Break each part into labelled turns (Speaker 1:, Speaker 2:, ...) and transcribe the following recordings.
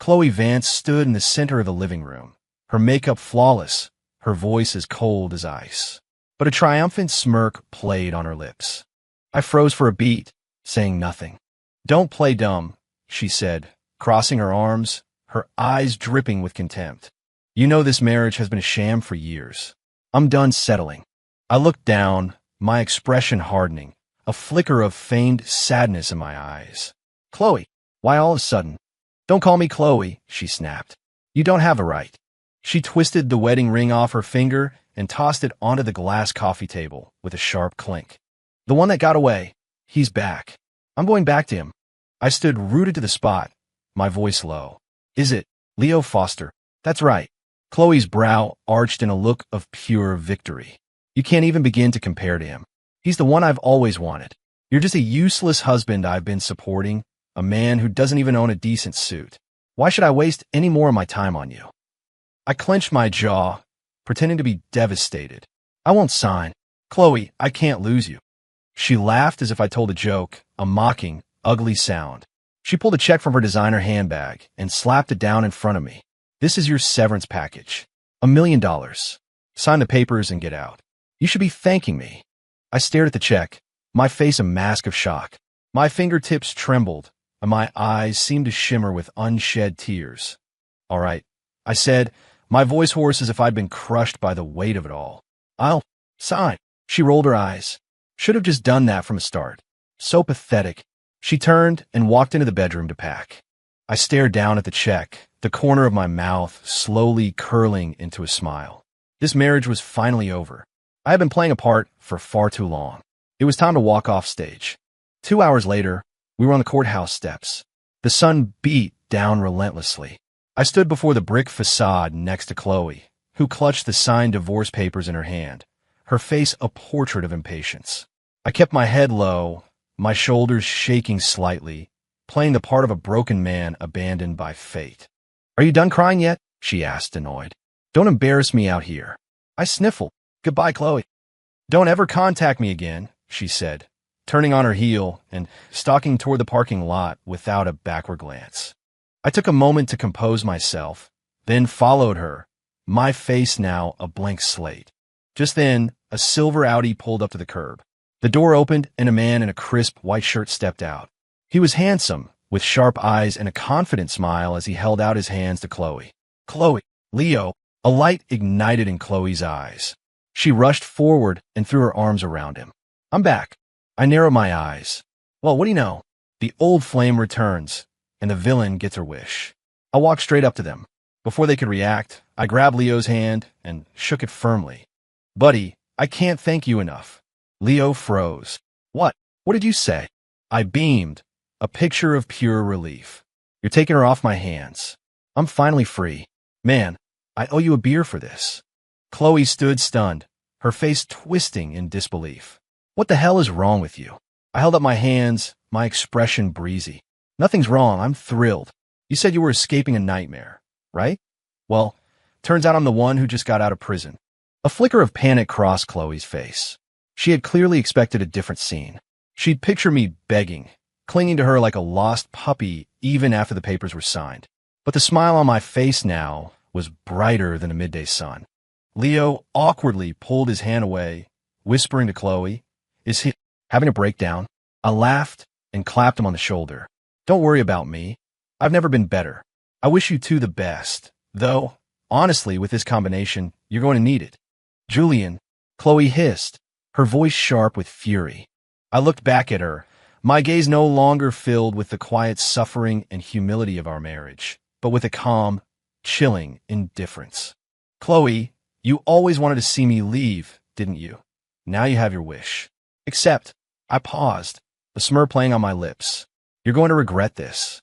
Speaker 1: Chloe Vance stood in the center of the living room, her makeup flawless, her voice as cold as ice. But a triumphant smirk played on her lips. I froze for a beat, saying nothing. "Don't play dumb," she said, crossing her arms, her eyes dripping with contempt. "You know this marriage has been a sham for years. I'm done settling." I looked down, my expression hardening, a flicker of feigned sadness in my eyes. "Chloe, why all of a sudden?" "Don't call me Chloe," she snapped. "You don't have a right." She twisted the wedding ring off her finger and tossed it onto the glass coffee table with a sharp clink. "The one that got away, he's back. I'm going back to him." I stood rooted to the spot, my voice low. "Is it Leo Foster?" "That's right." Chloe's brow arched in a look of pure victory. "You can't even begin to compare to him. He's the one I've always wanted. You're just a useless husband I've been supporting, a man who doesn't even own a decent suit. Why should I waste any more of my time on you?" I clenched my jaw, pretending to be devastated. "I won't sign. Chloe, I can't lose you." She laughed as if I told a joke, a mocking, ugly sound. She pulled a check from her designer handbag and slapped it down in front of me. "This is your severance package. $1 million. Sign the papers and get out. You should be thanking me." I stared at the check, my face a mask of shock. My fingertips trembled, and my eyes seemed to shimmer with unshed tears. "All right," I said, my voice hoarse as if I'd been crushed by the weight of it all. "I'll sign." She rolled her eyes. "Should have just done that from the start. So pathetic." She turned and walked into the bedroom to pack. I stared down at the check, the corner of my mouth slowly curling into a smile. This marriage was finally over. I had been playing a part for far too long. It was time to walk off stage. 2 hours later, we were on the courthouse steps. The sun beat down relentlessly. I stood before the brick facade next to Chloe, who clutched the signed divorce papers in her hand, her face a portrait of impatience. I kept my head low, my shoulders shaking slightly, playing the part of a broken man abandoned by fate. "Are you done crying yet?" she asked, annoyed. "Don't embarrass me out here." I sniffled. "Goodbye, Chloe." "Don't ever contact me again," she said, turning on her heel and stalking toward the parking lot without a backward glance. I took a moment to compose myself, then followed her, my face now a blank slate. Just then, a silver Audi pulled up to the curb. The door opened and a man in a crisp white shirt stepped out. He was handsome, with sharp eyes and a confident smile as he held out his hands to Chloe. "Chloe, Leo." A light ignited in Chloe's eyes. She rushed forward and threw her arms around him. "I'm back." I narrowed my eyes. "Well, what do you know? The old flame returns, and the villain gets her wish." I walked straight up to them. Before they could react, I grabbed Leo's hand and shook it firmly. "Buddy, I can't thank you enough." Leo froze. "What? What did you say?" I beamed, a picture of pure relief. "You're taking her off my hands. I'm finally free. Man, I owe you a beer for this." Chloe stood stunned, her face twisting in disbelief. "What the hell is wrong with you?" I held up my hands, my expression breezy. "Nothing's wrong, I'm thrilled. You said you were escaping a nightmare, right? Well, turns out I'm the one who just got out of prison." A flicker of panic crossed Chloe's face. She had clearly expected a different scene. She'd picture me begging, clinging to her like a lost puppy even after the papers were signed. But the smile on my face now was brighter than a midday sun. Leo awkwardly pulled his hand away, whispering to Chloe, "Is he having a breakdown?" I laughed and clapped him on the shoulder. "Don't worry about me. I've never been better. I wish you two the best. Though, honestly, with this combination, you're going to need it." "Julian," Chloe hissed, her voice sharp with fury. I looked back at her, my gaze no longer filled with the quiet suffering and humility of our marriage, but with a calm, chilling indifference. "Chloe, you always wanted to see me leave, didn't you? Now you have your wish. Except," I paused, a smirk playing on my lips, "you're going to regret this."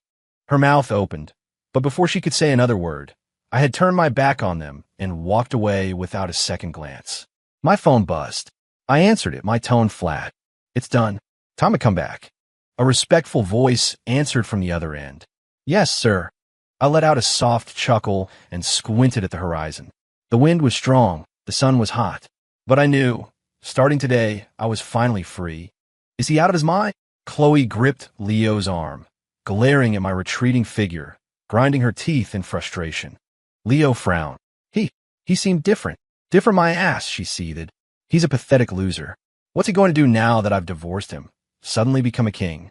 Speaker 1: Her mouth opened, but before she could say another word, I had turned my back on them and walked away without a second glance. My phone buzzed. I answered it, my tone flat. "It's done. Time to come back." A respectful voice answered from the other end. "Yes, sir." I let out a soft chuckle and squinted at the horizon. The wind was strong, the sun was hot, but I knew, starting today, I was finally free. "Is he out of his mind?" Chloe gripped Leo's arm, glaring at my retreating figure, grinding her teeth in frustration. Leo frowned. He seemed different. Different my ass, she seethed. He's a pathetic loser. What's he going to do now that I've divorced him? Suddenly become a king?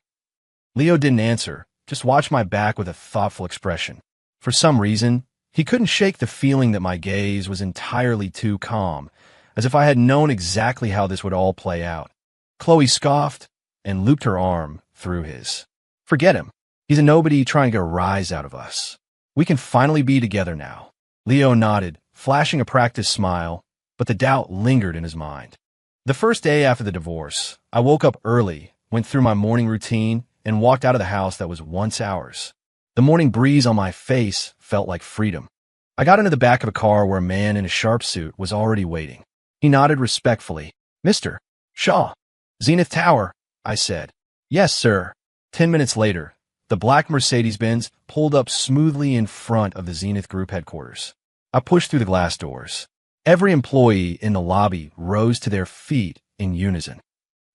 Speaker 1: Leo didn't answer, just watched my back with a thoughtful expression. For some reason, he couldn't shake the feeling that my gaze was entirely too calm, as if I had known exactly how this would all play out. Chloe scoffed and looped her arm through his. Forget him. He's a nobody trying to get a rise out of us. We can finally be together now. Leo nodded, flashing a practiced smile, but the doubt lingered in his mind. The first day after the divorce, I woke up early, went through my morning routine, and walked out of the house that was once ours. The morning breeze on my face felt like freedom. I got into the back of a car where a man in a sharp suit was already waiting. He nodded respectfully. Mr. Shaw. Zenith Tower, I said. Yes, sir. 10 minutes later, the black Mercedes-Benz pulled up smoothly in front of the Zenith Group headquarters. I pushed through the glass doors. Every employee in the lobby rose to their feet in unison.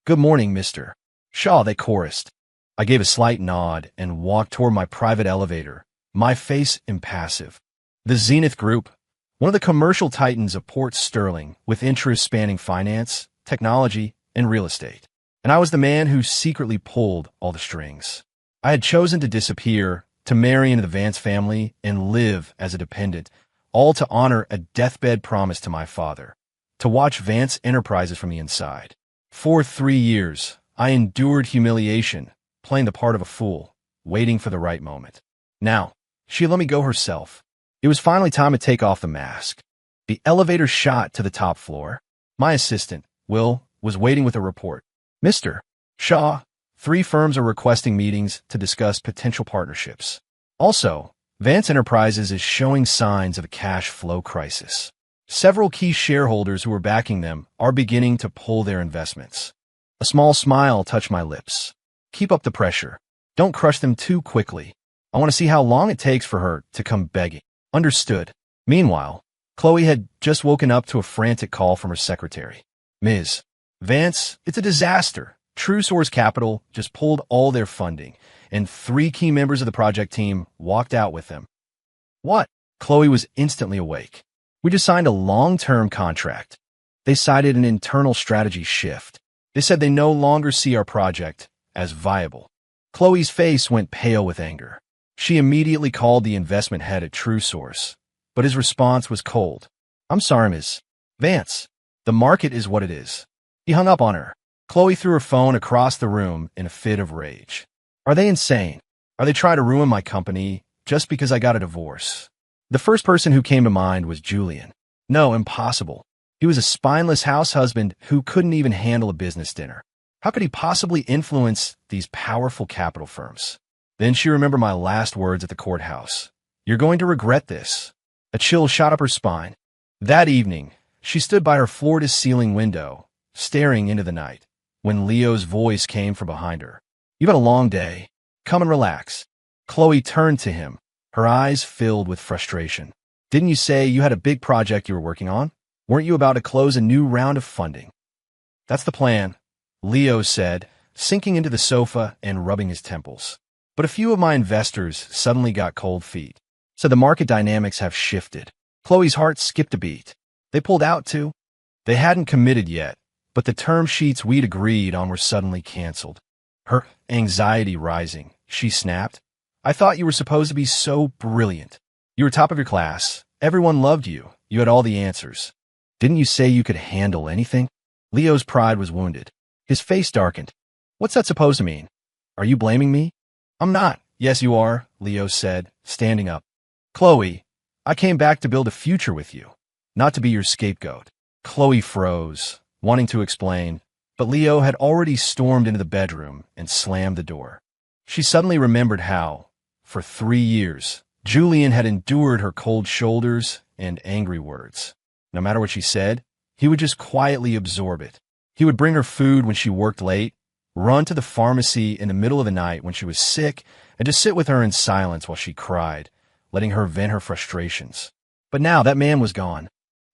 Speaker 1: Good morning, Mr. Shaw, they chorused. I gave a slight nod and walked toward my private elevator, my face impassive. The Zenith Group, one of the commercial titans of Port Sterling, with interests spanning finance, technology, and real estate. And I was the man who secretly pulled all the strings. I had chosen to disappear, to marry into the Vance family, and live as a dependent, all to honor a deathbed promise to my father, to watch Vance Enterprises from the inside. For 3 years, I endured humiliation, playing the part of a fool, waiting for the right moment. Now, she let me go herself. It was finally time to take off the mask. The elevator shot to the top floor. My assistant, Will, was waiting with a report. Mr. Shaw, 3 firms are requesting meetings to discuss potential partnerships. Also, Vance Enterprises is showing signs of a cash flow crisis. Several key shareholders who are backing them are beginning to pull their investments. A small smile touched my lips. Keep up the pressure. Don't crush them too quickly. I want to see how long it takes for her to come begging. Understood. Meanwhile, Chloe had just woken up to a frantic call from her secretary. Ms. Vance, it's a disaster. TrueSource Capital just pulled all their funding, and 3 key members of the project team walked out with them. What? Chloe was instantly awake. We just signed a long-term contract. They cited an internal strategy shift. They said they no longer see our project as viable. Chloe's face went pale with anger. She immediately called the investment head at TrueSource, but his response was cold. I'm sorry, Ms. Vance. The market is what it is. He hung up on her. Chloe threw her phone across the room in a fit of rage. Are they insane? Are they trying to ruin my company just because I got a divorce? The first person who came to mind was Julian. No, impossible. He was a spineless house husband who couldn't even handle a business dinner. How could he possibly influence these powerful capital firms? Then she remembered my last words at the courthouse. You're going to regret this. A chill shot up her spine. That evening, she stood by her floor-to-ceiling window, staring into the night, when Leo's voice came from behind her. You've had a long day. Come and relax. Chloe turned to him, her eyes filled with frustration. Didn't you say you had a big project you were working on? Weren't you about to close a new round of funding? That's the plan, Leo said, sinking into the sofa and rubbing his temples. But a few of my investors suddenly got cold feet. So the market dynamics have shifted. Chloe's heart skipped a beat. They pulled out too. They hadn't committed yet, but the term sheets we'd agreed on were suddenly canceled. Her anxiety rising, she snapped. I thought you were supposed to be so brilliant. You were top of your class. Everyone loved you. You had all the answers. Didn't you say you could handle anything? Leo's pride was wounded. His face darkened. What's that supposed to mean? Are you blaming me? I'm not. Yes, you are, Leo said, standing up. Chloe, I came back to build a future with you, not to be your scapegoat. Chloe froze, wanting to explain, but Leo had already stormed into the bedroom and slammed the door. She suddenly remembered how, for 3 years, Julian had endured her cold shoulders and angry words. No matter what she said, he would just quietly absorb it. He would bring her food when she worked late, run to the pharmacy in the middle of the night when she was sick, and just sit with her in silence while she cried, letting her vent her frustrations. But now that man was gone.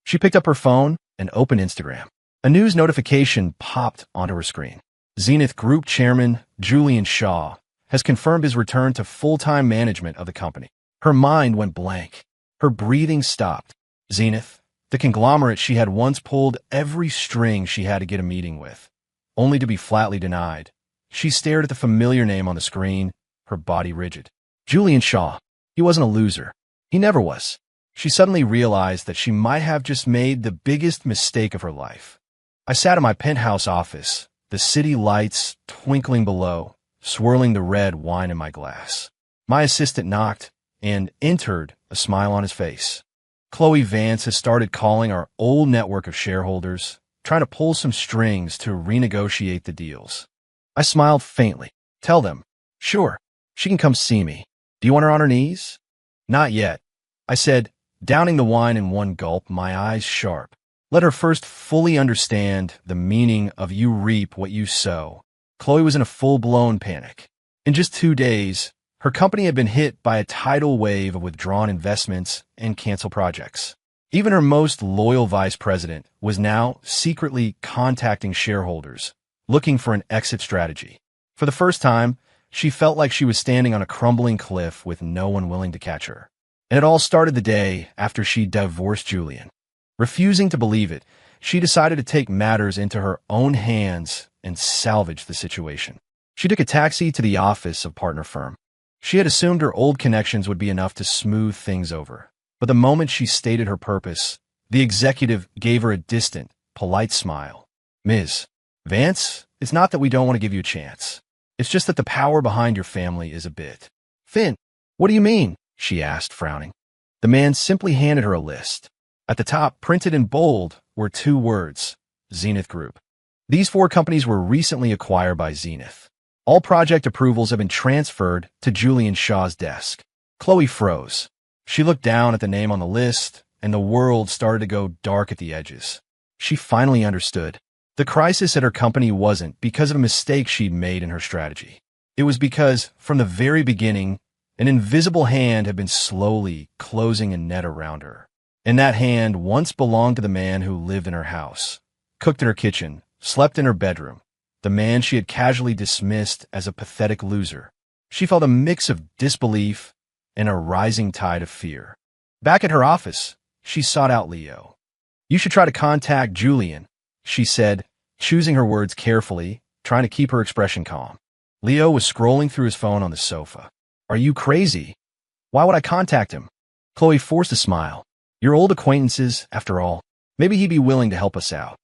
Speaker 1: She picked up her phone and opened Instagram. A news notification popped onto her screen. Zenith Group Chairman Julian Shaw has confirmed his return to full-time management of the company. Her mind went blank. Her breathing stopped. Zenith, the conglomerate she had once pulled every string she had to get a meeting with, only to be flatly denied. She stared at the familiar name on the screen, her body rigid. Julian Shaw. He wasn't a loser. He never was. She suddenly realized that she might have just made the biggest mistake of her life. I sat in my penthouse office, the city lights twinkling below, swirling the red wine in my glass. My assistant knocked and entered, a smile on his face. Chloe Vance has started calling our old network of shareholders, trying to pull some strings to renegotiate the deals. I smiled faintly. Tell them, sure, she can come see me. Do you want her on her knees? Not yet, I said, downing the wine in one gulp, my eyes sharp. Let her first fully understand the meaning of you reap what you sow. Chloe was in a full-blown panic. In just 2 days, her company had been hit by a tidal wave of withdrawn investments and canceled projects. Even her most loyal vice president was now secretly contacting shareholders, looking for an exit strategy. For the first time, she felt like she was standing on a crumbling cliff with no one willing to catch her. And it all started the day after she divorced Julian. Refusing to believe it, she decided to take matters into her own hands and salvage the situation. She took a taxi to the office of partner firm. She had assumed her old connections would be enough to smooth things over. But the moment she stated her purpose, the executive gave her a distant, polite smile. Ms. Vance, it's not that we don't want to give you a chance. It's just that the power behind your family is a bit. Finn, what do you mean? She asked, frowning. The man simply handed her a list. At the top, printed in bold, were 2 words, Zenith Group. These 4 companies were recently acquired by Zenith. All project approvals have been transferred to Julian Shaw's desk. Chloe froze. She looked down at the name on the list, and the world started to go dark at the edges. She finally understood. The crisis at her company wasn't because of a mistake she'd made in her strategy. It was because, from the very beginning, an invisible hand had been slowly closing a net around her. And that hand once belonged to the man who lived in her house, cooked in her kitchen, slept in her bedroom, the man she had casually dismissed as a pathetic loser. She felt a mix of disbelief and a rising tide of fear. Back at her office, she sought out Leo. You should try to contact Julian, she said, choosing her words carefully, trying to keep her expression calm. Leo was scrolling through his phone on the sofa. Are you crazy? Why would I contact him? Chloe forced a smile. You're old acquaintances, after all. Maybe he'd be willing to help us out.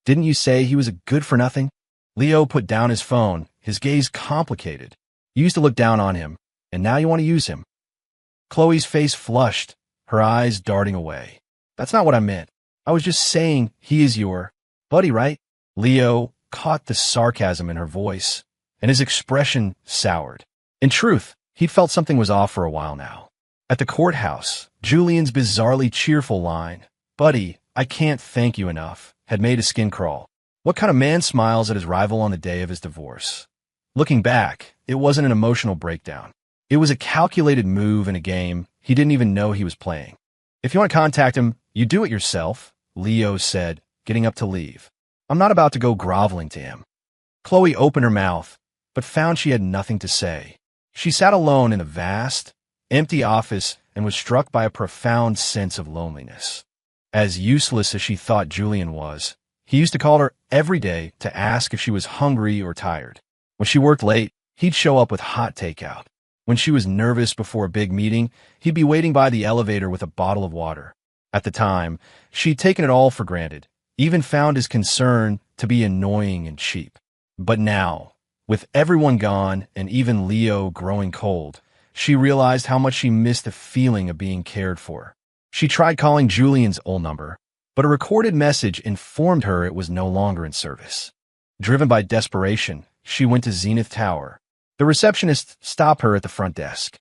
Speaker 1: Didn't you say he was a good-for-nothing? Leo put down his phone, his gaze complicated. You used to look down on him, and now you want to use him. Chloe's face flushed, her eyes darting away. That's not what I meant. I was just saying he is your buddy, right? Leo caught the sarcasm in her voice, and his expression soured. In truth, he'd felt something was off for a while now. At the courthouse, Julian's bizarrely cheerful line, Buddy, I can't thank you enough, had made his skin crawl. What kind of man smiles at his rival on the day of his divorce? Looking back, it wasn't an emotional breakdown. It was a calculated move in a game he didn't even know he was playing. If you want to contact him, you do it yourself, Leo said, getting up to leave. I'm not about to go groveling to him. Chloe opened her mouth, but found she had nothing to say. She sat alone in a vast, empty office and was struck by a profound sense of loneliness. As useless as she thought Julian was, he used to call her every day to ask if she was hungry or tired. When she worked late, he'd show up with hot takeout. When she was nervous before a big meeting, he'd be waiting by the elevator with a bottle of water. At the time, she'd taken it all for granted, even found his concern to be annoying and cheap. But now, with everyone gone and even Leo growing cold, she realized how much she missed the feeling of being cared for. She tried calling Julian's old number, but a recorded message informed her it was no longer in service. Driven by desperation, she went to Zenith Tower. The receptionist stopped her at the front desk.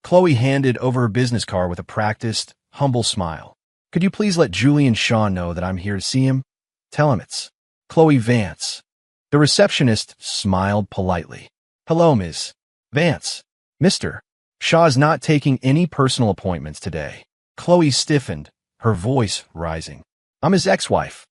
Speaker 1: Chloe handed over her business card with a practiced, humble smile. Could you please let Julian Shaw know that I'm here to see him? Tell him it's Chloe Vance. The receptionist smiled politely. Hello, Ms. Vance. Mr. Shaw is not taking any personal appointments today. Chloe stiffened, her voice rising. I'm his ex-wife.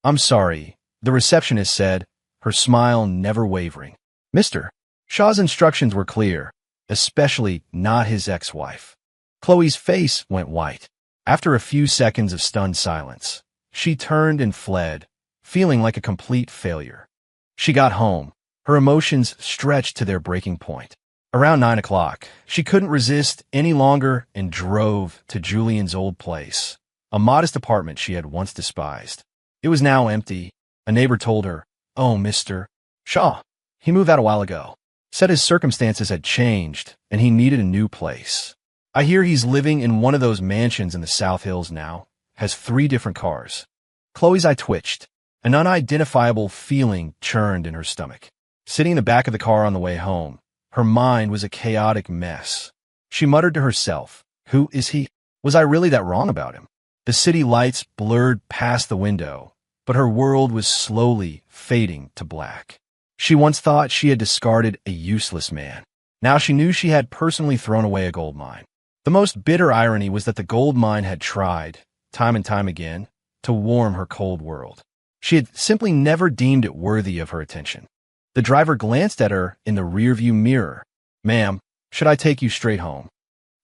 Speaker 1: I'm sorry, the receptionist said, her smile never wavering. Mr. Shaw's instructions were clear, especially not his ex-wife. Chloe's face went white. After a few seconds of stunned silence, she turned and fled, feeling like a complete failure. She got home, her emotions stretched to their breaking point. Around 9 o'clock, she couldn't resist any longer and drove to Julian's old place, a modest apartment she had once despised. It was now empty. A neighbor told her, "Oh, Mr. Shaw, he moved out a while ago. Said his circumstances had changed and he needed a new place. I hear he's living in one of those mansions in the South Hills now. Has 3 different cars." Chloe's eye twitched. An unidentifiable feeling churned in her stomach. Sitting in the back of the car on the way home, her mind was a chaotic mess. She muttered to herself, "Who is he? Was I really that wrong about him?" The city lights blurred past the window, but her world was slowly fading to black. She once thought she had discarded a useless man. Now she knew she had personally thrown away a gold mine. The most bitter irony was that the gold mine had tried, time and time again, to warm her cold world. She had simply never deemed it worthy of her attention. The driver glanced at her in the rearview mirror. "Ma'am, should I take you straight home?"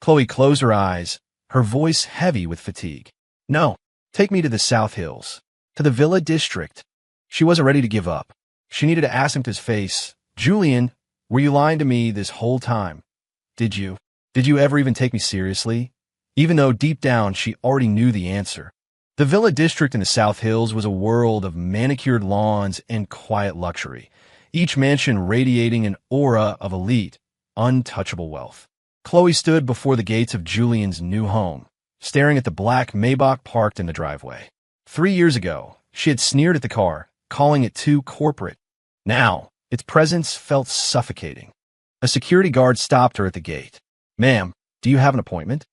Speaker 1: Chloe closed her eyes, her voice heavy with fatigue. "No, take me to the South Hills, to the Villa District." She wasn't ready to give up. She needed to ask him to his face, "Julian, were you lying to me this whole time? Did you ever even take me seriously?" Even though deep down she already knew the answer. The Villa District in the South Hills was a world of manicured lawns and quiet luxury, each mansion radiating an aura of elite, untouchable wealth. Chloe stood before the gates of Julian's new home, staring at the black Maybach parked in the driveway. 3 years ago, she had sneered at the car, calling it too corporate. Now, its presence felt suffocating. A security guard stopped her at the gate. "Ma'am, do you have an appointment?"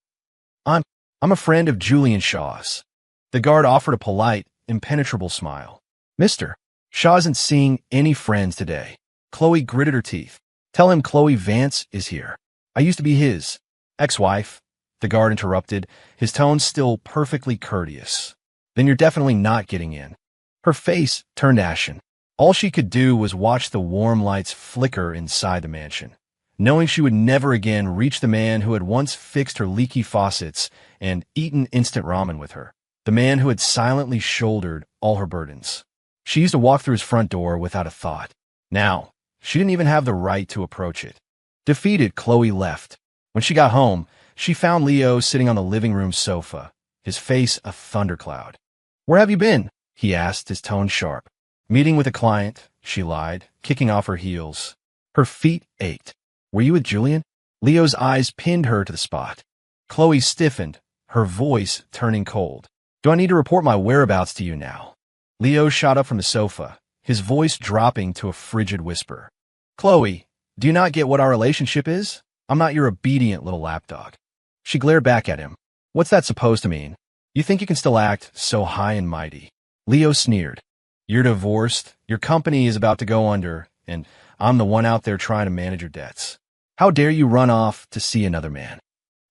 Speaker 1: I'm a friend of Julian Shaw's." The guard offered a polite, impenetrable smile. "Mr. Shaw isn't seeing any friends today." Chloe gritted her teeth. "Tell him Chloe Vance is here. I used to be his ex-wife." The guard interrupted, his tone still perfectly courteous. "Then you're definitely not getting in." Her face turned ashen. All she could do was watch the warm lights flicker inside the mansion, knowing she would never again reach the man who had once fixed her leaky faucets and eaten instant ramen with her, the man who had silently shouldered all her burdens. She used to walk through his front door without a thought. Now, she didn't even have the right to approach it. Defeated, Chloe left. When she got home, she found Leo sitting on the living room sofa, his face a thundercloud. "Where have you been?" he asked, his tone sharp. "Meeting with a client," she lied, kicking off her heels. Her feet ached. "Were you with Julian?" Leo's eyes pinned her to the spot. Chloe stiffened, her voice turning cold. "Do I need to report my whereabouts to you now?" Leo shot up from the sofa, his voice dropping to a frigid whisper. "Chloe, do you not get what our relationship is? I'm not your obedient little lapdog." She glared back at him. "What's that supposed to mean? You think you can still act so high and mighty?" Leo sneered. "You're divorced, your company is about to go under, and I'm the one out there trying to manage your debts. How dare you run off to see another man?"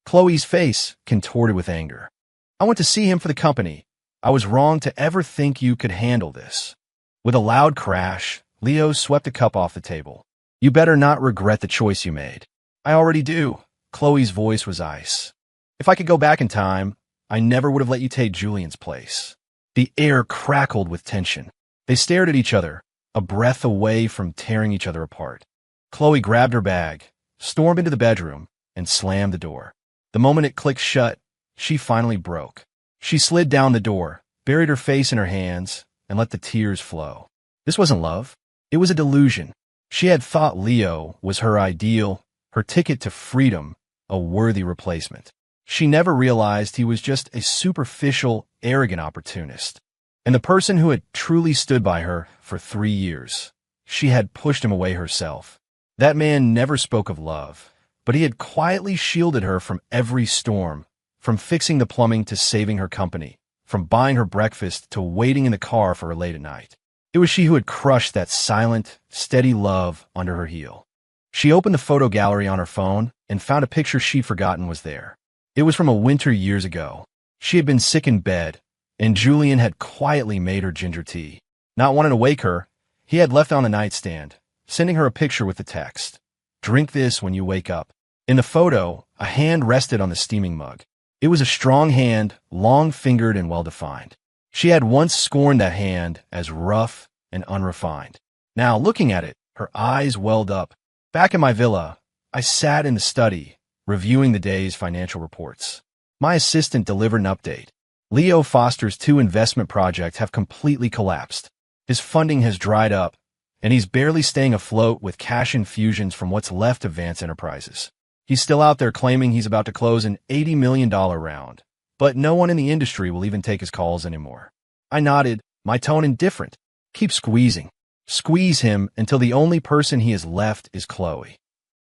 Speaker 1: Chloe's face contorted with anger. "I went to see him for the company. I was wrong to ever think you could handle this." With a loud crash, Leo swept a cup off the table. "You better not regret the choice you made." "I already do." Chloe's voice was ice. "If I could go back in time, I never would have let you take Julian's place." The air crackled with tension. They stared at each other, a breath away from tearing each other apart. Chloe grabbed her bag, stormed into the bedroom, and slammed the door. The moment it clicked shut, she finally broke. She slid down the door, buried her face in her hands, and let the tears flow. This wasn't love. It was a delusion. She had thought Leo was her ideal, her ticket to freedom, a worthy replacement. She never realized he was just a superficial, arrogant opportunist. And the person who had truly stood by her for 3 years. She had pushed him away herself. That man never spoke of love, but he had quietly shielded her from every storm, from fixing the plumbing to saving her company, from buying her breakfast to waiting in the car for her late at night. It was she who had crushed that silent, steady love under her heel. She opened the photo gallery on her phone and found a picture she'd forgotten was there. It was from a winter years ago. She had been sick in bed, and Julian had quietly made her ginger tea. Not wanting to wake her, he had left it on the nightstand, sending her a picture with the text, "Drink this when you wake up." In the photo, A hand rested on the steaming mug. It was a strong hand, long-fingered and well-defined. She had once scorned that hand as rough and unrefined. Now, looking at it, her eyes welled up. Back in my villa, I sat in the study, reviewing the day's financial reports. My assistant delivered an update. Leo Foster's 2 investment projects have completely collapsed. His funding has dried up, and he's barely staying afloat with cash infusions from what's left of Vance Enterprises. He's still out there claiming he's about to close an $80 million round, but no one in the industry will even take his calls anymore. I nodded, my tone indifferent. Keep squeezing. Squeeze him until the only person he has left is Chloe.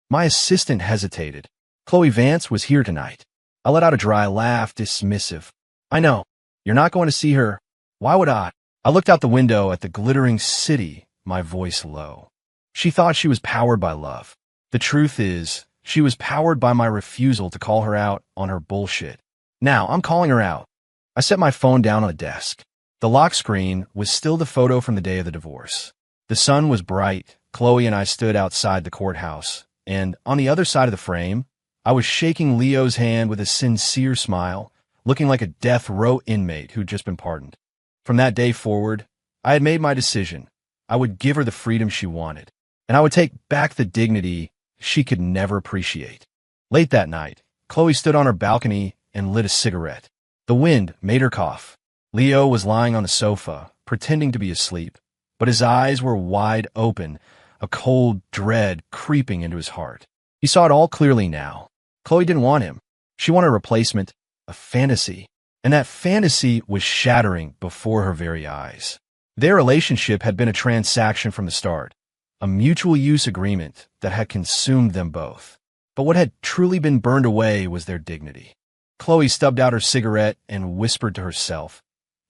Speaker 1: My assistant hesitated. Chloe Vance was here tonight. I let out a dry laugh, dismissive. I know. You're not going to see her. Why would I? I looked out the window at the glittering city, my voice low. She thought she was powered by love. The truth is, she was powered by my refusal to call her out on her bullshit. Now, I'm calling her out. I set my phone down on the desk. The lock screen was still the photo from the day of the divorce. The sun was bright. Chloe and I stood outside the courthouse, and on the other side of the frame, I was shaking Leo's hand with a sincere smile, looking like a death row inmate who'd just been pardoned. From that day forward, I had made my decision. I would give her the freedom she wanted, and I would take back the dignity she could never appreciate. Late that night, Chloe stood on her balcony and lit a cigarette. The wind made her cough. Leo was lying on the sofa, pretending to be asleep, but his eyes were wide open, a cold dread creeping into his heart. He saw it all clearly now. Chloe didn't want him. She wanted a replacement, a fantasy, and that fantasy was shattering before her very eyes. Their relationship had been a transaction from the start, a mutual use agreement that had consumed them both. But what had truly been burned away was their dignity. Chloe stubbed out her cigarette and whispered to herself,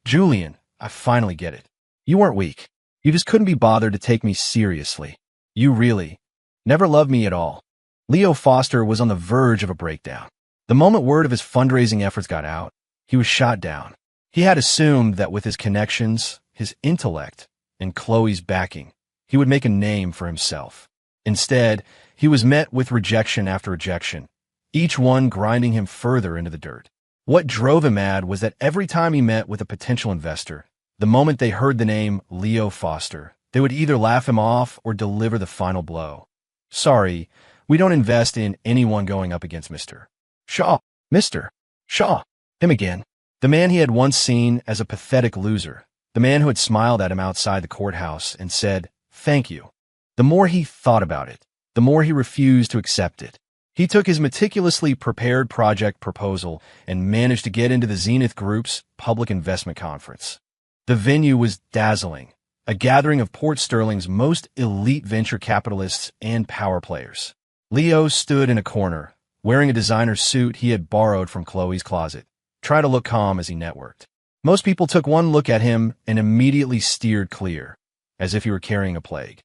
Speaker 1: Julian, I finally get it. You weren't weak. You just couldn't be bothered to take me seriously. You really never loved me at all. Leo Foster was on the verge of a breakdown. The moment word of his fundraising efforts got out, he was shot down. He had assumed that with his connections, his intellect, and Chloe's backing, he would make a name for himself. Instead, he was met with rejection after rejection, each one grinding him further into the dirt. What drove him mad was that every time he met with a potential investor, the moment they heard the name Leo Foster, they would either laugh him off or deliver the final blow. Sorry, we don't invest in anyone going up against Mr. Shaw. Mr. Shaw. Him again. The man he had once seen as a pathetic loser. The man who had smiled at him outside the courthouse and said, thank you. The more he thought about it, the more he refused to accept it. He took his meticulously prepared project proposal and managed to get into the Zenith Group's public investment conference. The venue was dazzling, a gathering of Port Sterling's most elite venture capitalists and power players. Leo stood in a corner, wearing a designer suit he had borrowed from Chloe's closet, trying to look calm as he networked. Most people took one look at him and immediately steered clear, as if he were carrying a plague.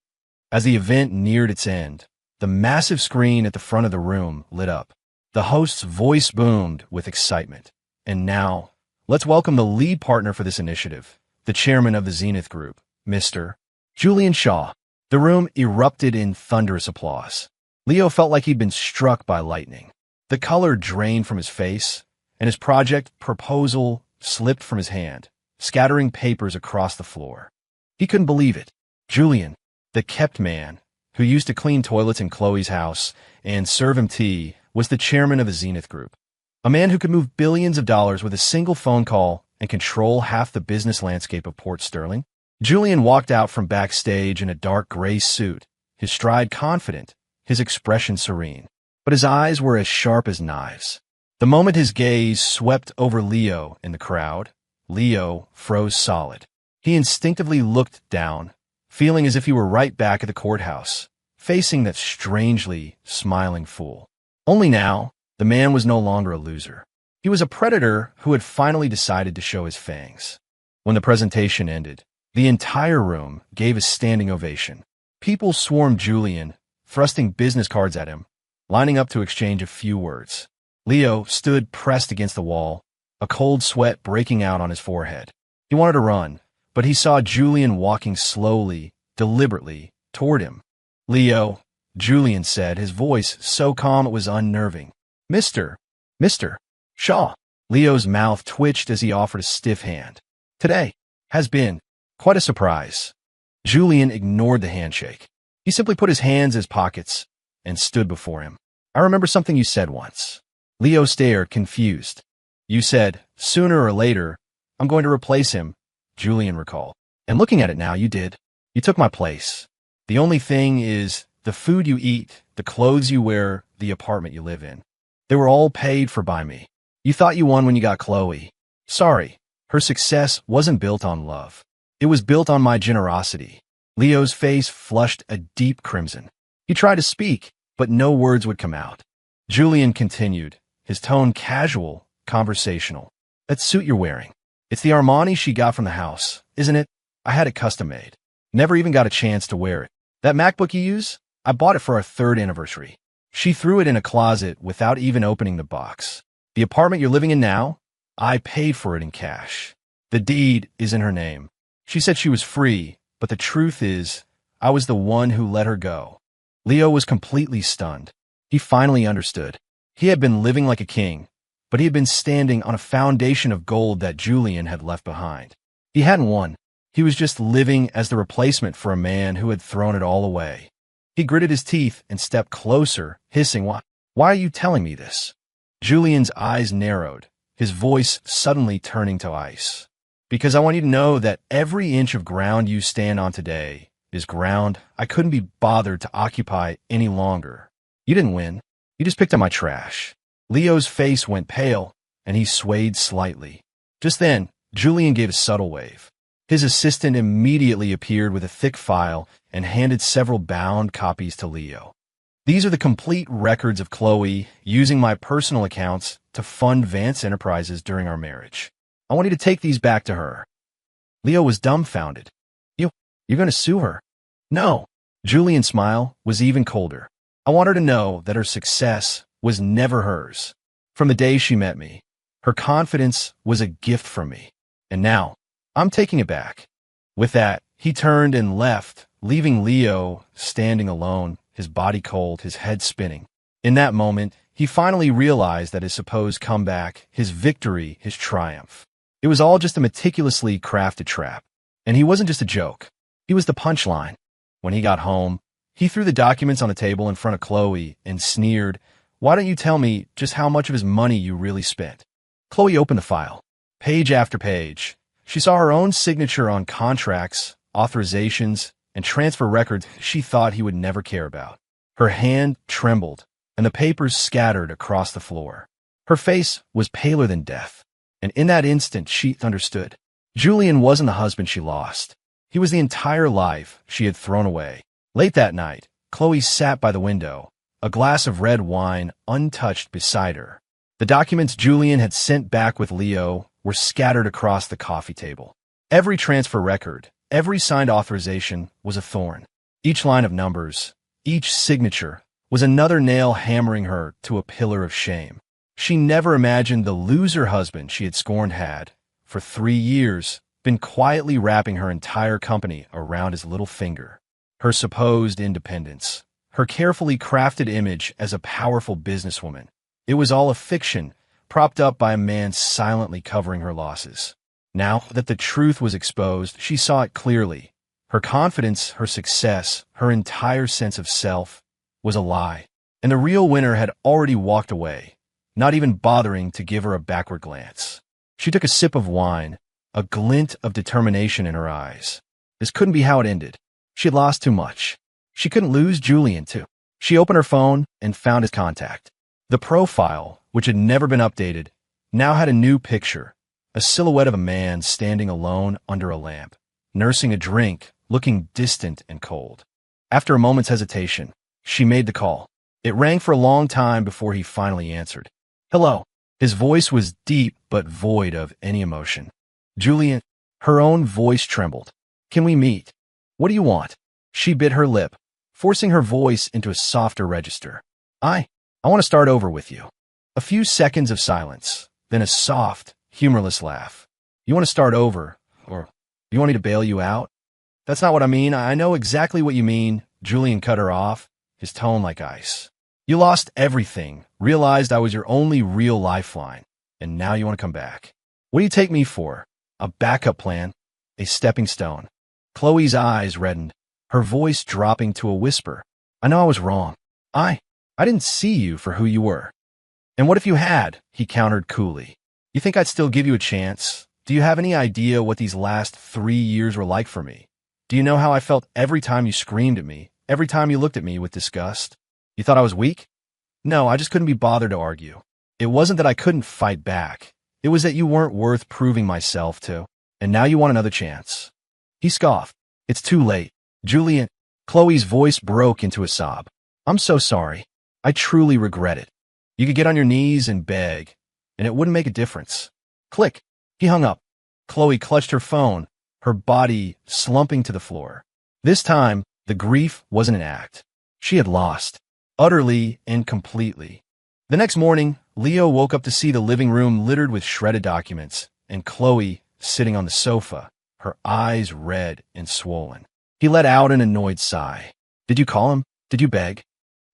Speaker 1: As the event neared its end, the massive screen at the front of the room lit up. The host's voice boomed with excitement. And now, let's welcome the lead partner for this initiative, the chairman of the Zenith Group, Mr. Julian Shaw. The room erupted in thunderous applause. Leo felt like he'd been struck by lightning. The color drained from his face, and his project proposal slipped from his hand, scattering papers across the floor. He couldn't believe it. Julian, the kept man, who used to clean toilets in Chloe's house and serve him tea, was the chairman of the Zenith Group. A man who could move billions of dollars with a single phone call and control half the business landscape of Port Sterling. Julian walked out from backstage in a dark gray suit, his stride confident, his expression serene. But his eyes were as sharp as knives. The moment his gaze swept over Leo in the crowd, Leo froze solid. He instinctively looked down, feeling as if he were right back at the courthouse, facing that strangely smiling fool. Only now, the man was no longer a loser. He was a predator who had finally decided to show his fangs. When the presentation ended, the entire room gave a standing ovation. People swarmed Julian, thrusting business cards at him, lining up to exchange a few words. Leo stood pressed against the wall, a cold sweat breaking out on his forehead. He wanted to run, but he saw Julian walking slowly, deliberately, toward him. Leo, Julian said, his voice so calm it was unnerving. Mr. Mr. Shaw. Leo's mouth twitched as he offered a stiff hand. Today has been quite a surprise. Julian ignored the handshake. He simply put his hands in his pockets and stood before him. I remember something you said once. Leo stared, confused. You said, sooner or later, I'm going to replace him, Julian recalled. And looking at it now, you did. You took my place. The only thing is the food you eat, the clothes you wear, the apartment you live in. They were all paid for by me. You thought you won when you got Chloe. Sorry, her success wasn't built on love. It was built on my generosity. Leo's face flushed a deep crimson. He tried to speak, but no words would come out. Julian continued, his tone casual, conversational. That suit you're wearing. It's the Armani she got from the house, isn't it? I had it custom made. Never even got a chance to wear it. That MacBook you use? I bought it for our 3rd anniversary. She threw it in a closet without even opening the box. The apartment you're living in now? I paid for it in cash. The deed is in her name. She said she was free, but the truth is, I was the one who let her go. Leo was completely stunned. He finally understood. He had been living like a king, but he had been standing on a foundation of gold that Julian had left behind. He hadn't won. He was just living as the replacement for a man who had thrown it all away. He gritted his teeth and stepped closer, hissing, Why are you telling me this? Julian's eyes narrowed, his voice suddenly turning to ice. Because I want you to know that every inch of ground you stand on today is ground I couldn't be bothered to occupy any longer. You didn't win. You just picked up my trash. Leo's face went pale, and he swayed slightly. Just then, Julian gave a subtle wave. His assistant immediately appeared with a thick file and handed several bound copies to Leo. These are the complete records of Chloe using my personal accounts to fund Vance Enterprises during our marriage. I want you to take these back to her. Leo was dumbfounded. You're going to sue her? No. Julian's smile was even colder. I want her to know that her success was never hers. From the day she met me, her confidence was a gift from me. And now, I'm taking it back. With that, he turned and left, leaving Leo standing alone, his body cold, his head spinning. In that moment, he finally realized that his supposed comeback, his victory, his triumph, it was all just a meticulously crafted trap. And he wasn't just a joke. He was the punchline. When he got home, he threw the documents on the table in front of Chloe and sneered, Why don't you tell me just how much of his money you really spent? Chloe opened the file. Page after page, she saw her own signature on contracts, authorizations, and transfer records she thought he would never care about. Her hand trembled, and the papers scattered across the floor. Her face was paler than death, and in that instant she understood. Julian wasn't the husband she lost. He was the entire life she had thrown away. Late that night, Chloe sat by the window, a glass of red wine untouched beside her. The documents Julian had sent back with Leo were scattered across the coffee table. Every transfer record, every signed authorization was a thorn. Each line of numbers, each signature, was another nail hammering her to a pillar of shame. She never imagined the loser husband she had scorned had, for 3 years, been quietly wrapping her entire company around his little finger. Her supposed independence, her carefully crafted image as a powerful businesswoman. It was all a fiction, propped up by a man silently covering her losses. Now that the truth was exposed, she saw it clearly. Her confidence, her success, her entire sense of self was a lie. And the real winner had already walked away, not even bothering to give her a backward glance. She took a sip of wine, a glint of determination in her eyes. This couldn't be how it ended. She had lost too much. She couldn't lose Julian, too. She opened her phone and found his contact. The profile, which had never been updated, now had a new picture, a silhouette of a man standing alone under a lamp, nursing a drink, looking distant and cold. After a moment's hesitation, she made the call. It rang for a long time before he finally answered. Hello. His voice was deep but void of any emotion. Julian, her own voice trembled. Can we meet? What do you want? She bit her lip, forcing her voice into a softer register. I want to start over with you. A few seconds of silence, then a soft, humorless laugh. You want to start over, or you want me to bail you out? That's not what I mean. I know exactly what you mean. Julian cut her off, his tone like ice. You lost everything, realized I was your only real lifeline, and now you want to come back. What do you take me for? A backup plan? A stepping stone? Chloe's eyes reddened, her voice dropping to a whisper. I know I was wrong. I didn't see you for who you were. And what if you had? He countered coolly. You think I'd still give you a chance? Do you have any idea what these last 3 years were like for me? Do you know how I felt every time you screamed at me, every time you looked at me with disgust? You thought I was weak? No, I just couldn't be bothered to argue. It wasn't that I couldn't fight back. It was that you weren't worth proving myself to. And now you want another chance. He scoffed. It's too late. Julian, Chloe's voice broke into a sob. I'm so sorry. I truly regret it. You could get on your knees and beg, and it wouldn't make a difference. Click. He hung up. Chloe clutched her phone, her body slumping to the floor. This time, the grief wasn't an act. She had lost. Utterly and completely. The next morning, Leo woke up to see the living room littered with shredded documents, and Chloe sitting on the sofa, her eyes red and swollen. He let out an annoyed sigh. Did you call him? Did you beg?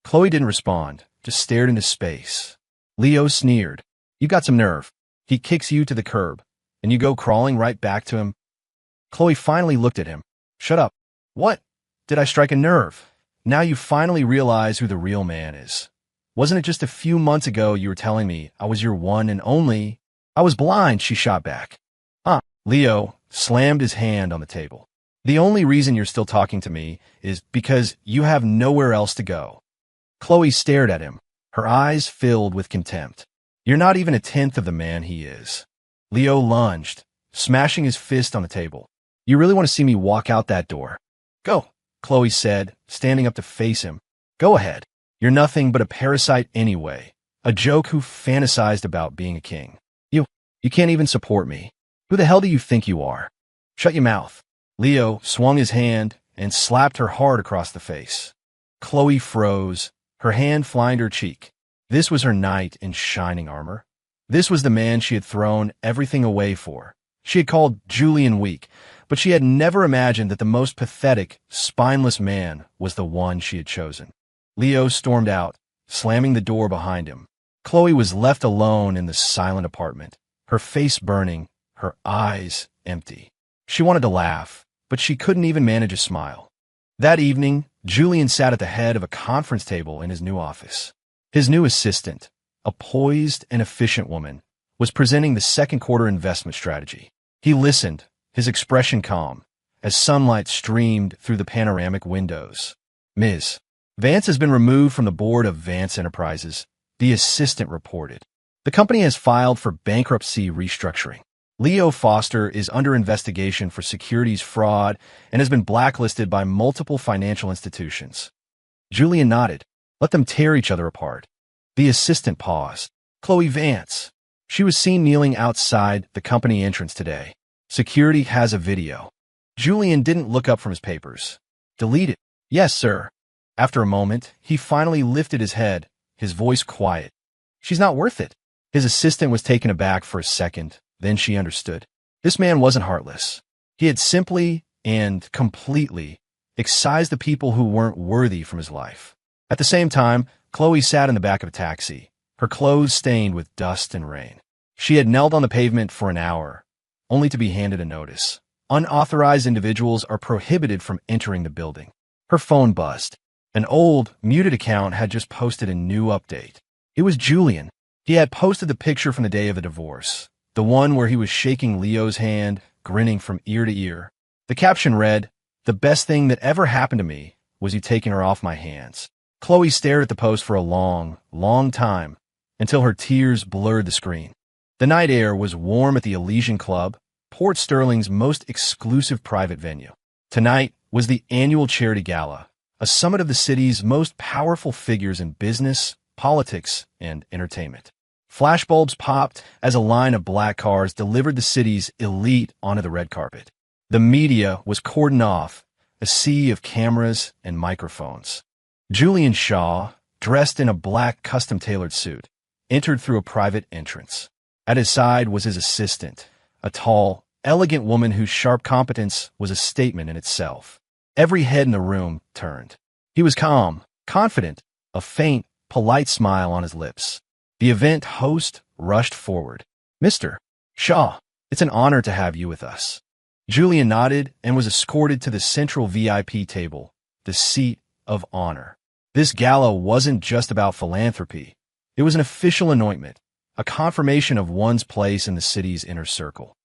Speaker 1: Chloe didn't respond, just stared into space. Leo sneered. You got some nerve. He kicks you to the curb, and you go crawling right back to him. Chloe finally looked at him. Shut up. What? Did I strike a nerve? Now you finally realize who the real man is. Wasn't it just a few months ago you were telling me I was your one and only? I was blind, she shot back. Leo slammed his hand on the table. The only reason you're still talking to me is because you have nowhere else to go. Chloe stared at him, her eyes filled with contempt. You're not even a tenth of the man he is. Leo lunged, smashing his fist on the table. You really want to see me walk out that door? Go, Chloe said, standing up to face him. Go ahead. You're nothing but a parasite anyway, a joke who fantasized about being a king. You can't even support me. Who the hell do you think you are? Shut your mouth. Leo swung his hand and slapped her hard across the face. Chloe froze, her hand flying to her cheek. This was her knight in shining armor. This was the man she had thrown everything away for. She had called Julian weak, but she had never imagined that the most pathetic, spineless man was the one she had chosen. Leo stormed out, slamming the door behind him. Chloe was left alone in the silent apartment, her face burning, her eyes empty. She wanted to laugh, but she couldn't even manage a smile. That evening, Julian sat at the head of a conference table in his new office. His new assistant, a poised and efficient woman, was presenting the second quarter investment strategy. He listened, his expression calm, as sunlight streamed through the panoramic windows. Ms. Vance has been removed from the board of Vance Enterprises, the assistant reported. The company has filed for bankruptcy restructuring. Leo Foster is under investigation for securities fraud and has been blacklisted by multiple financial institutions. Julian nodded. Let them tear each other apart. The assistant paused. Chloe Vance. She was seen kneeling outside the company entrance today. Security has a video. Julian didn't look up from his papers. Delete it. Yes, sir. After a moment, he finally lifted his head, his voice quiet. She's not worth it. His assistant was taken aback for a second. Then she understood. This man wasn't heartless. He had simply and completely excised the people who weren't worthy from his life. At the same time, Chloe sat in the back of a taxi, her clothes stained with dust and rain. She had knelt on the pavement for an hour, only to be handed a notice. Unauthorized individuals are prohibited from entering the building. Her phone buzzed. An old, muted account had just posted a new update. It was Julian. He had posted the picture from the day of the divorce. The one where he was shaking Leo's hand, grinning from ear to ear. The caption read, "The best thing that ever happened to me was you taking her off my hands." Chloe stared at the post for a long, long time, until her tears blurred the screen. The night air was warm at the Elysian Club, Port Sterling's most exclusive private venue. Tonight was the annual charity gala, a summit of the city's most powerful figures in business, politics, and entertainment. Flashbulbs popped as a line of black cars delivered the city's elite onto the red carpet. The media was cordoned off, a sea of cameras and microphones. Julian Shaw, dressed in a black custom-tailored suit, entered through a private entrance. At his side was his assistant, a tall, elegant woman whose sharp competence was a statement in itself. Every head in the room turned. He was calm, confident, a faint, polite smile on his lips. The event host rushed forward. "Mr. Shaw, it's an honor to have you with us." Julian nodded and was escorted to the central VIP table, the seat of honor. This gala wasn't just about philanthropy. It was an official anointment, a confirmation of one's place in the city's inner circle.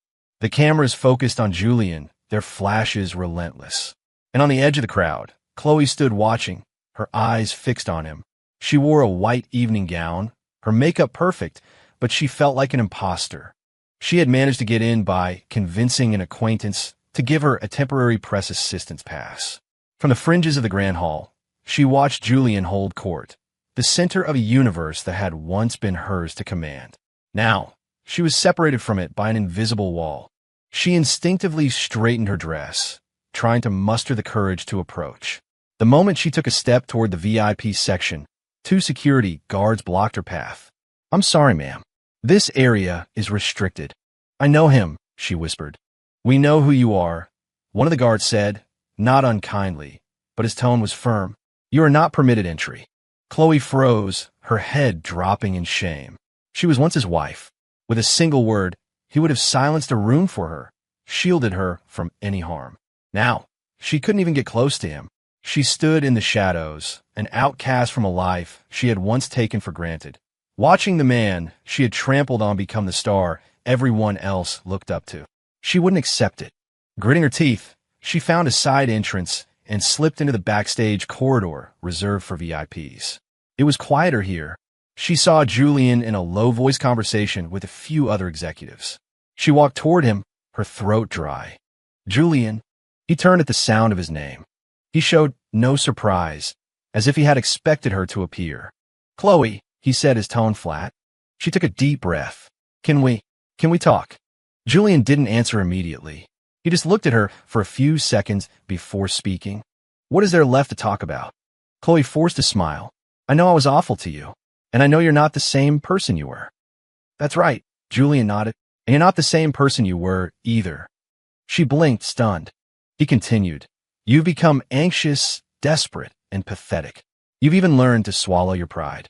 Speaker 1: The cameras focused on Julian, their flashes relentless. And on the edge of the crowd, Chloe stood watching, her eyes fixed on him. She wore a white evening gown, her makeup perfect, but she felt like an imposter. She had managed to get in by convincing an acquaintance to give her a temporary press assistance pass. From the fringes of the Grand Hall, she watched Julian hold court, the center of a universe that had once been hers to command. Now, she was separated from it by an invisible wall. She instinctively straightened her dress, trying to muster the courage to approach. The moment she took a step toward the VIP section, 2 security guards blocked her path. "I'm sorry, ma'am. This area is restricted." "I know him," she whispered. "We know who you are," one of the guards said, not unkindly, but his tone was firm. "You are not permitted entry." Chloe froze, her head dropping in shame. She was once his wife. With a single word, he would have silenced a room for her, shielded her from any harm. Now, she couldn't even get close to him. She stood in the shadows, an outcast from a life she had once taken for granted, watching the man she had trampled on become the star everyone else looked up to. She wouldn't accept it. Gritting her teeth, she found a side entrance and slipped into the backstage corridor reserved for VIPs. It was quieter here. She saw Julian in a low-voiced conversation with a few other executives. She walked toward him, her throat dry. "Julian." He turned at the sound of his name. He showed no surprise, as if he had expected her to appear. "Chloe," he said, his tone flat. She took a deep breath. Can we talk?" Julian didn't answer immediately. He just looked at her for a few seconds before speaking. "What is there left to talk about?" Chloe forced a smile. "I know I was awful to you, and I know you're not the same person you were." "That's right," Julian nodded. "And you're not the same person you were, either." She blinked, stunned. He continued. "You've become anxious, desperate, and pathetic. You've even learned to swallow your pride.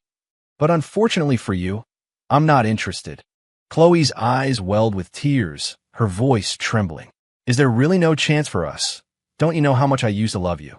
Speaker 1: But unfortunately for you, I'm not interested." Chloe's eyes welled with tears, her voice trembling. "Is there really no chance for us? Don't you know how much I used to love you?"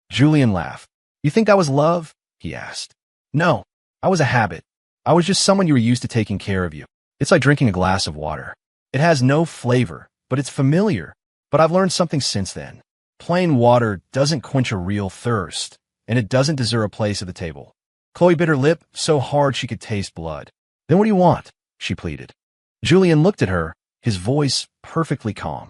Speaker 1: Julian laughed. "You think that was love?" he asked. "No, I was a habit. I was just someone you were used to taking care of you. It's like drinking a glass of water. It has no flavor, but it's familiar. But I've learned something since then. Plain water doesn't quench a real thirst, and it doesn't deserve a place at the table." Chloe bit her lip so hard she could taste blood. "Then what do you want?" she pleaded. Julian looked at her, his voice perfectly calm.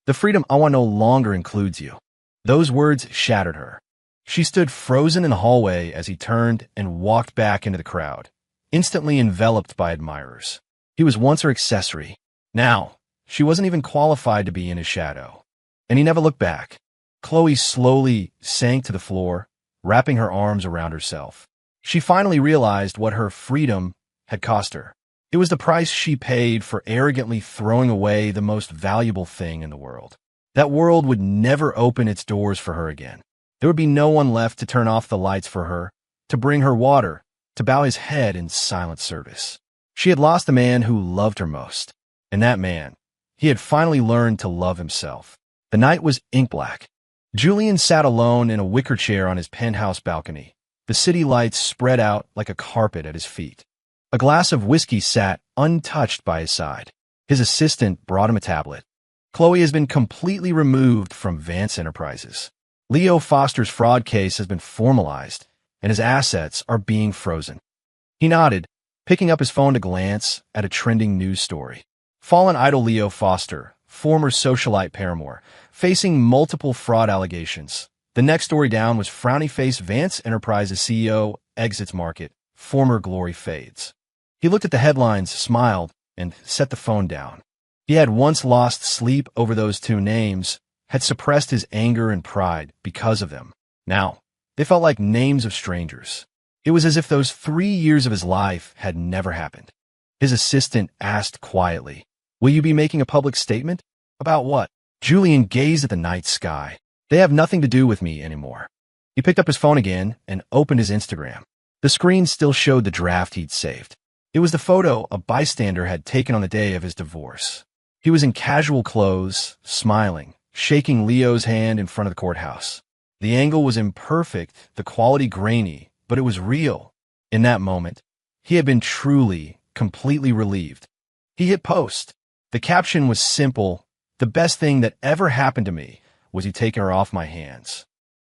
Speaker 1: "The freedom I want no longer includes you." Those words shattered her. She stood frozen in the hallway as he turned and walked back into the crowd, instantly enveloped by admirers. He was once her accessory. Now, she wasn't even qualified to be in his shadow. And he never looked back. Chloe slowly sank to the floor, wrapping her arms around herself. She finally realized what her freedom had cost her. It was the price she paid for arrogantly throwing away the most valuable thing in the world. That world would never open its doors for her again. There would be no one left to turn off the lights for her, to bring her water, to bow his head in silent service. She had lost the man who loved her most. And that man, he had finally learned to love himself. The night was ink black. Julian sat alone in a wicker chair on his penthouse balcony, the city lights spread out like a carpet at his feet. A glass of whiskey sat untouched by his side. His assistant brought him a tablet. Chloe has been completely removed from Vance Enterprises. Leo Foster's fraud case has been formalized, and his assets are being frozen. He nodded, picking up his phone to glance at a trending news story. Fallen idol Leo Foster, former socialite paramour, facing multiple fraud allegations. The next story down was frowny face Vance Enterprises CEO exits market, former glory fades. He looked at the headlines, smiled, and set the phone down. He had once lost sleep over those 2 names, had suppressed his anger and pride because of them. Now, they felt like names of strangers. It was as if those 3 years of his life had never happened. His assistant asked quietly, "Will you be making a public statement?" "About what?" Julian gazed at the night sky. "They have nothing to do with me anymore." He picked up his phone again and opened his Instagram. The screen still showed the draft he'd saved. It was the photo a bystander had taken on the day of his divorce. He was in casual clothes, smiling, shaking Leo's hand in front of the courthouse. The angle was imperfect, the quality grainy, but it was real. In that moment, he had been truly, completely relieved. He hit post. The caption was simple: "The best thing that ever happened to me was you taking her off my hands."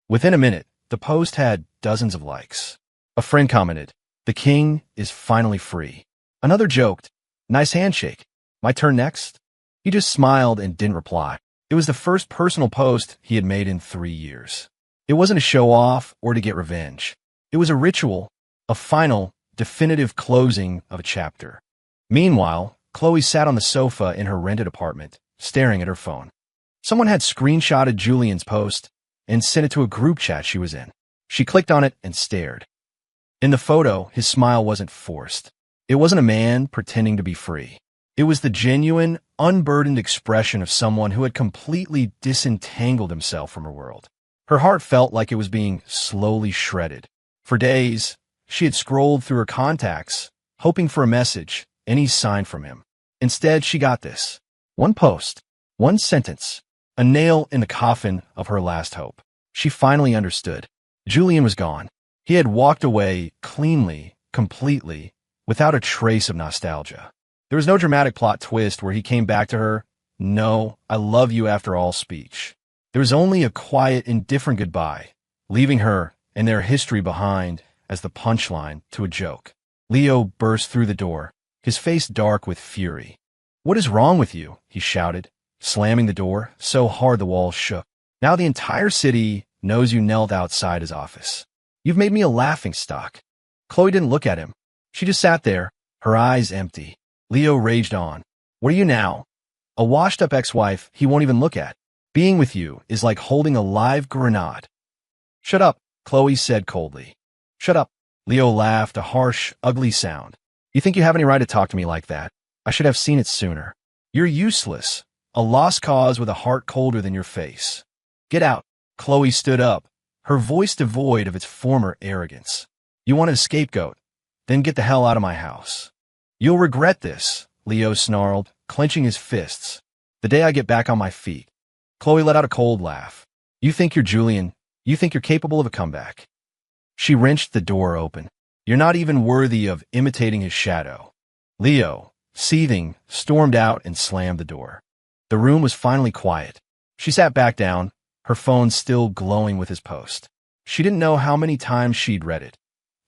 Speaker 1: Within a minute, the post had dozens of likes. A friend commented, "The king is finally free." Another joked, "Nice handshake. My turn next?" He just smiled and didn't reply. It was the first personal post he had made in 3 years. It wasn't a show-off or to get revenge. It was a ritual, a final, definitive closing of a chapter. Meanwhile, Chloe sat on the sofa in her rented apartment, staring at her phone. Someone had screenshotted Julian's post and sent it to a group chat she was in. She clicked on it and stared. In the photo, his smile wasn't forced. It wasn't a man pretending to be free. It was the genuine, unburdened expression of someone who had completely disentangled himself from her world. Her heart felt like it was being slowly shredded. For days, she had scrolled through her contacts, hoping for a message, any sign from him. Instead, she got this. One post, one sentence, a nail in the coffin of her last hope. She finally understood. Julian was gone. He had walked away cleanly, completely, without a trace of nostalgia. There was no dramatic plot twist where he came back to her, "No, I love you after all" speech. There was only a quiet, indifferent goodbye, leaving her and their history behind as the punchline to a joke. Leo burst through the door, his face dark with fury. "What is wrong with you?" he shouted, slamming the door so hard the walls shook. "Now the entire city knows you knelt outside his office. You've made me a laughingstock." Chloe didn't look at him. She just sat there, her eyes empty. Leo raged on. "What are you now? A washed-up ex-wife he won't even look at. Being with you is like holding a live grenade." "Shut up," Chloe said coldly. "Shut up." Leo laughed, a harsh, ugly sound. "You think you have any right to talk to me like that? I should have seen it sooner. You're useless, a lost cause with a heart colder than your face. Get out." Chloe stood up, her voice devoid of its former arrogance. "You wanted a scapegoat? Then get the hell out of my house." "You'll regret this," Leo snarled, clenching his fists. "The day I get back on my feet." Chloe let out a cold laugh. "You think you're Julian? You think you're capable of a comeback?" She wrenched the door open. "You're not even worthy of imitating his shadow." Leo, seething, stormed out and slammed the door. The room was finally quiet. She sat back down, her phone still glowing with his post. She didn't know how many times she'd read it,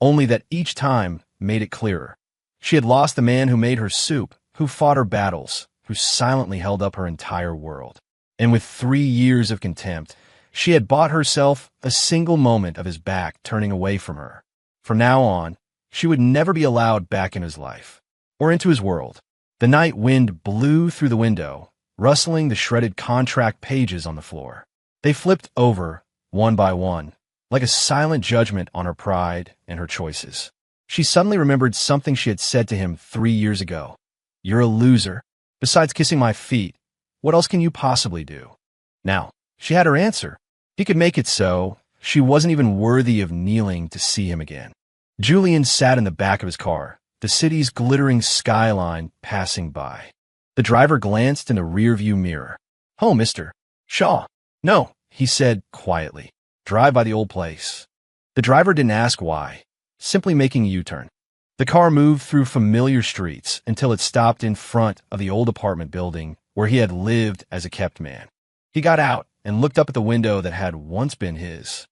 Speaker 1: only that each time made it clearer. She had lost the man who made her soup, who fought her battles, who silently held up her entire world. And with 3 years of contempt, she had bought herself a single moment of his back turning away from her. From now on, she would never be allowed back in his life, or into his world. The night wind blew through the window, rustling the shredded contract pages on the floor. They flipped over, one by one, like a silent judgment on her pride and her choices. She suddenly remembered something she had said to him 3 years ago. "You're a loser. Besides kissing my feet, what else can you possibly do?" Now, she had her answer. He could make it so. She wasn't even worthy of kneeling to see him again. Julian sat in the back of his car, the city's glittering skyline passing by. The driver glanced in the rearview mirror. "Oh, Mr. Shaw." "No," he said quietly. "Drive by the old place." The driver didn't ask why, simply making a U-turn. The car moved through familiar streets until it stopped in front of the old apartment building where he had lived as a kept man. He got out and looked up at the window that had once been his.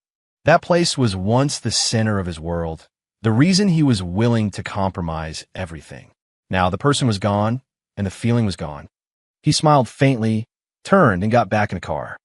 Speaker 1: That place was once the center of his world, the reason he was willing to compromise everything. Now the person was gone, and the feeling was gone. He smiled faintly, turned, and got back in the car.